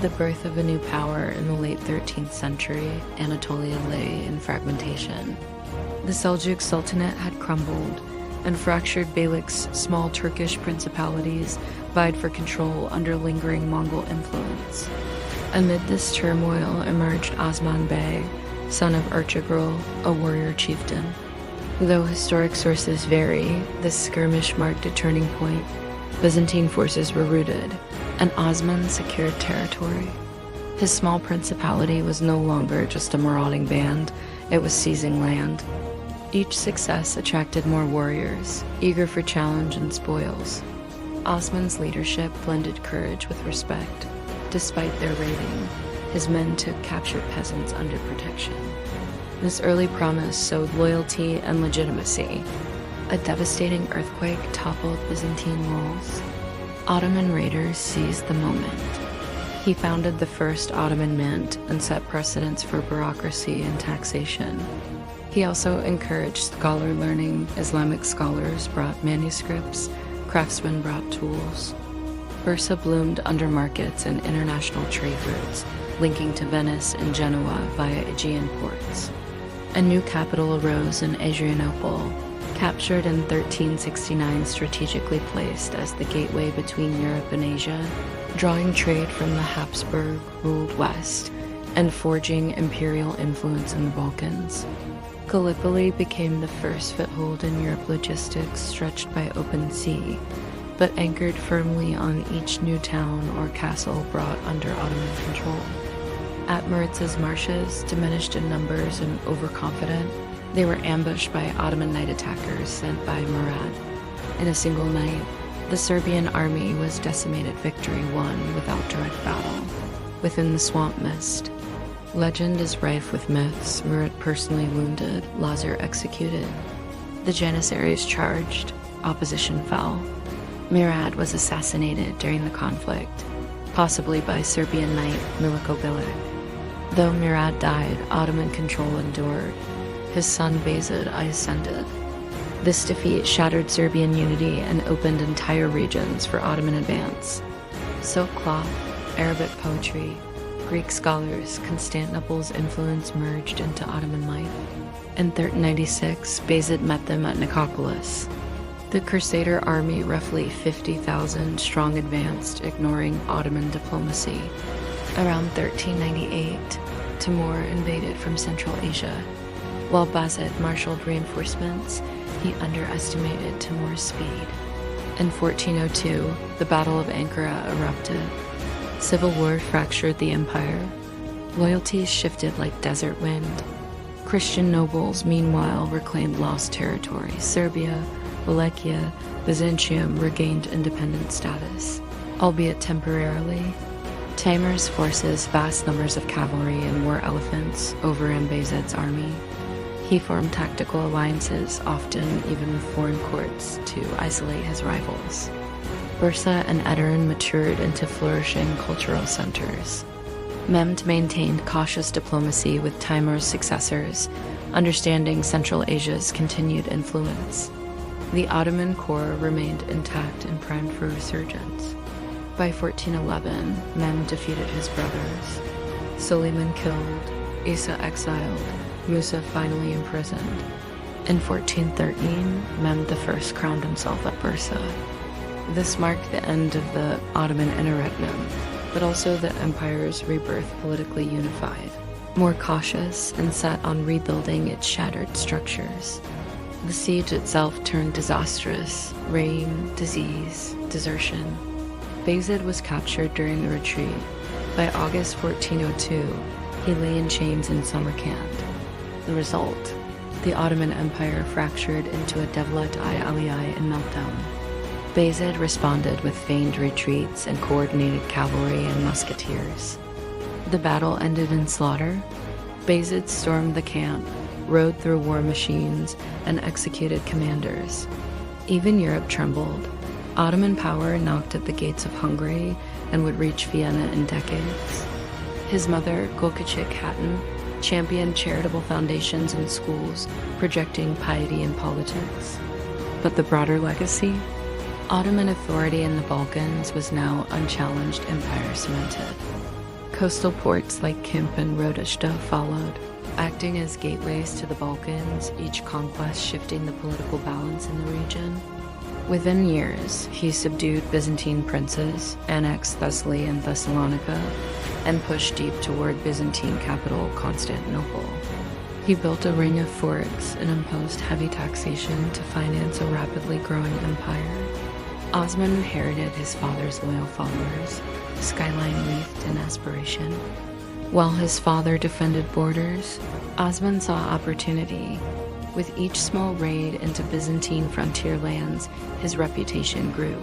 the birth of a new power in the late 13th century, Anatolia lay in fragmentation. The Seljuk Sultanate had crumbled, and fractured beyliks, small Turkish principalities, vied for control under lingering Mongol influence. Amid this turmoil emerged Osman Bey, son of Ertugrul, a warrior chieftain. Though historic sources vary, this skirmish marked a turning point. Byzantine forces were routed, and Osman secured territory. His small principality was no longer just a marauding band, it was seizing land. Each success attracted more warriors, eager for challenge and spoils. Osman's leadership blended courage with respect. Despite their raiding, his men took captured peasants under protection. This early promise sowed loyalty and legitimacy. A devastating earthquake toppled Byzantine walls. Ottoman raiders seized the moment. He founded the first Ottoman mint and set precedents for bureaucracy and taxation. He also encouraged scholar learning. Islamic scholars brought manuscripts, craftsmen brought tools. Bursa bloomed under markets and international trade routes, linking to Venice and Genoa via Aegean ports. A new capital arose in Adrianople, captured in 1369, strategically placed as the gateway between Europe and Asia, drawing trade from the Habsburg-ruled West and forging imperial influence in the Balkans. Gallipoli became the first foothold in Europe. Logistics stretched by open sea, but anchored firmly on each new town or castle brought under Ottoman control. At Maritsa's marshes, diminished in numbers and overconfident, they were ambushed by Ottoman night attackers sent by Murad. In a single night, the Serbian army was decimated. Victory won without direct battle. Within the swamp mist, legend is rife with myths. Murad personally wounded, Lazar executed. The Janissaries charged, opposition fell. Murad was assassinated during the conflict, possibly by Serbian knight Miliko Bilic. Though Murad died, Ottoman control endured. His son Bayezid I ascended. This defeat shattered Serbian unity and opened entire regions for Ottoman advance. Silk cloth, Arabic poetry, Greek scholars, Constantinople's influence merged into Ottoman life. In 1396, Bayezid met them at Nicopolis. The Crusader army, roughly 50,000 strong, advanced, ignoring Ottoman diplomacy. Around 1398, Timur invaded from Central Asia. While Bayezid marshaled reinforcements, he underestimated Timur's speed. In 1402, the Battle of Ankara erupted. Civil war fractured the empire. Loyalties shifted like desert wind. Christian nobles, meanwhile, reclaimed lost territory. Serbia, Wallachia, Byzantium regained independent status, albeit temporarily. Timur's forces, vast numbers of cavalry and war elephants, overran Bayezid's army. He formed tactical alliances, often even with foreign courts, to isolate his rivals. Bursa and Edirne matured into flourishing cultural centers. Mehmed maintained cautious diplomacy with Timur's successors, understanding Central Asia's continued influence. The Ottoman core remained intact and primed for resurgence. By 1411, Mehmed defeated his brothers. Suleiman killed, Isa exiled, Musa finally imprisoned. In 1413, Mehmed I crowned himself at Bursa. This marked the end of the Ottoman interregnum, but also the empire's rebirth, politically unified, more cautious and set on rebuilding its shattered structures. The siege itself turned disastrous: rain, disease, desertion. Bayezid was captured during the retreat. By August 1402, he lay in chains in Samarkand. The result: the Ottoman Empire fractured into a Devlet-i and meltdown. Bayezid responded with feigned retreats and coordinated cavalry and musketeers. The battle ended in slaughter. Bayezid stormed the camp, rode through war machines, and executed commanders. Even Europe trembled. Ottoman power knocked at the gates of Hungary and would reach Vienna in decades. His mother, Gulkachik Hatun, championed charitable foundations and schools, projecting piety in politics. But the broader legacy? Ottoman authority in the Balkans was now unchallenged, empire cemented. Coastal ports like Kimp and Rodishta followed, acting as gateways to the Balkans, each conquest shifting the political balance in the region. Within years, he subdued Byzantine princes, annexed Thessaly and Thessalonica, and pushed deep toward Byzantine capital Constantinople. He built a ring of forts and imposed heavy taxation to finance a rapidly growing empire. Osman inherited his father's loyal followers, skyline wreathed in aspiration. While his father defended borders, Osman saw opportunity. With each small raid into Byzantine frontier lands, his reputation grew.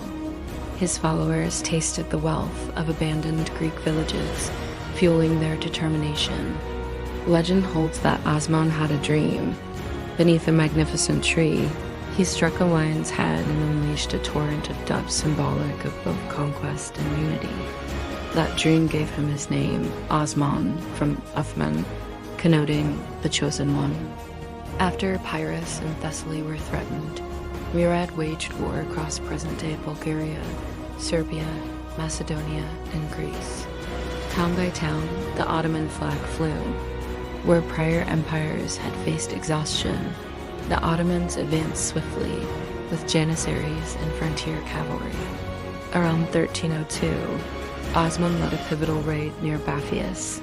His followers tasted the wealth of abandoned Greek villages, fueling their determination. Legend holds that Osman had a dream. Beneath a magnificent tree, he struck a lion's head and unleashed a torrent of dubs symbolic of both conquest and unity. That dream gave him his name, Osman, from Uthman, connoting the chosen one. After Epirus and Thessaly were threatened, Murad waged war across present-day Bulgaria, Serbia, Macedonia, and Greece. Town by town, the Ottoman flag flew. Where prior empires had faced exhaustion, the Ottomans advanced swiftly with janissaries and frontier cavalry. Around 1302, Osman led a pivotal raid near Baphius.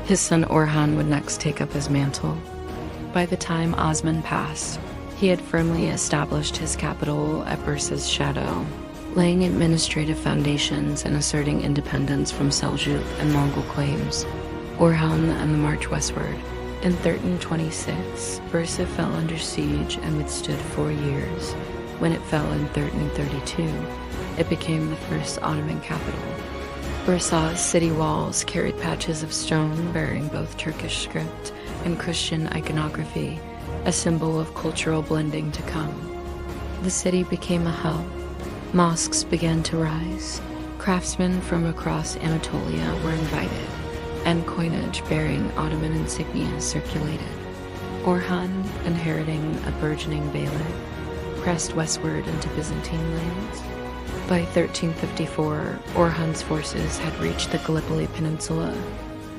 His son Orhan would next take up his mantle. By the time Osman passed, he had firmly established his capital at Bursa's shadow, laying administrative foundations and asserting independence from Seljuk and Mongol claims. Orhan and the march westward. In 1326, Bursa fell under siege and withstood 4 years. When it fell in 1332, it became the first Ottoman capital. Bursa's city walls carried patches of stone bearing both Turkish script and Christian iconography, a symbol of cultural blending to come. The city became a hub. Mosques began to rise. Craftsmen from across Anatolia were invited, and coinage bearing Ottoman insignia circulated. Orhan, inheriting a burgeoning beylik, pressed westward into Byzantine lands. By 1354, Orhan's forces had reached the Gallipoli Peninsula.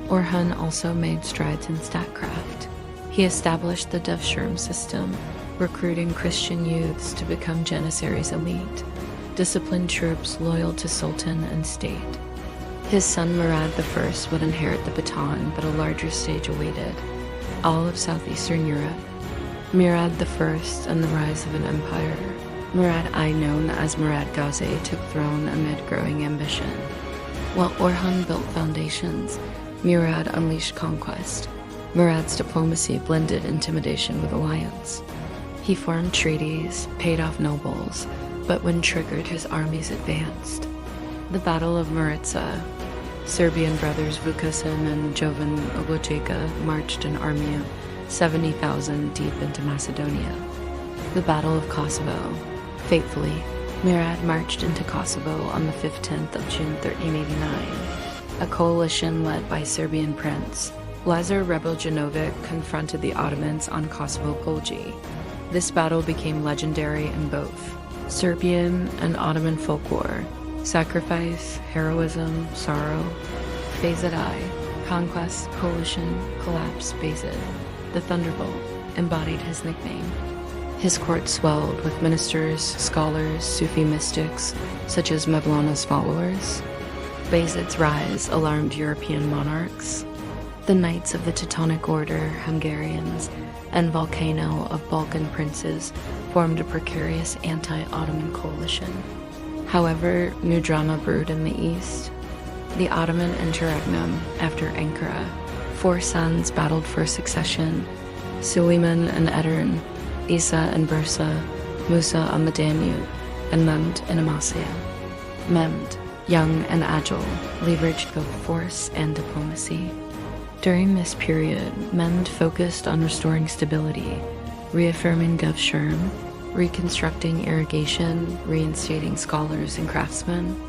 Orhan also made strides in statecraft. He established the devshirm system, recruiting Christian youths to become Janissaries' elite, disciplined troops loyal to sultan and state. His son Murad I would inherit the baton, but a larger stage awaited. All of southeastern Europe. Murad I and the rise of an empire. Murad I, known as Murad Gazi, took throne amid growing ambition. While Orhan built foundations, Murad unleashed conquest. Murad's diplomacy blended intimidation with alliance. He formed treaties, paid off nobles, but when triggered, his armies advanced. The Battle of Maritsa. Serbian brothers Vukasin and Jovan Ogojeka marched an army of 70,000 deep into Macedonia. The Battle of Kosovo. Faithfully, Murad marched into Kosovo on the 15th of June 1389. A coalition led by Serbian Prince Lazar Rebeljunovic confronted the Ottomans on Kosovo Polji. This battle became legendary in both Serbian and Ottoman folklore. Sacrifice, heroism, sorrow. Bayezid I, conquest, coalition, collapse, Bayezid. The Thunderbolt embodied his nickname. His court swelled with ministers, scholars, Sufi mystics, such as Mevlana's followers. Bayezid's rise alarmed European monarchs. The Knights of the Teutonic Order, Hungarians, and Volcano of Balkan princes formed a precarious anti-Ottoman coalition. However, new drama brewed in the east. The Ottoman interregnum after Ankara. 4 sons battled for succession: Suleiman and Edirne, Isa and Bursa, Musa on the Danube, and Mehmed in Amasya. Mehmed, young and agile, leveraged both force and diplomacy. During this period, Mehmed focused on restoring stability, reaffirming devshirm, reconstructing irrigation, reinstating scholars and craftsmen.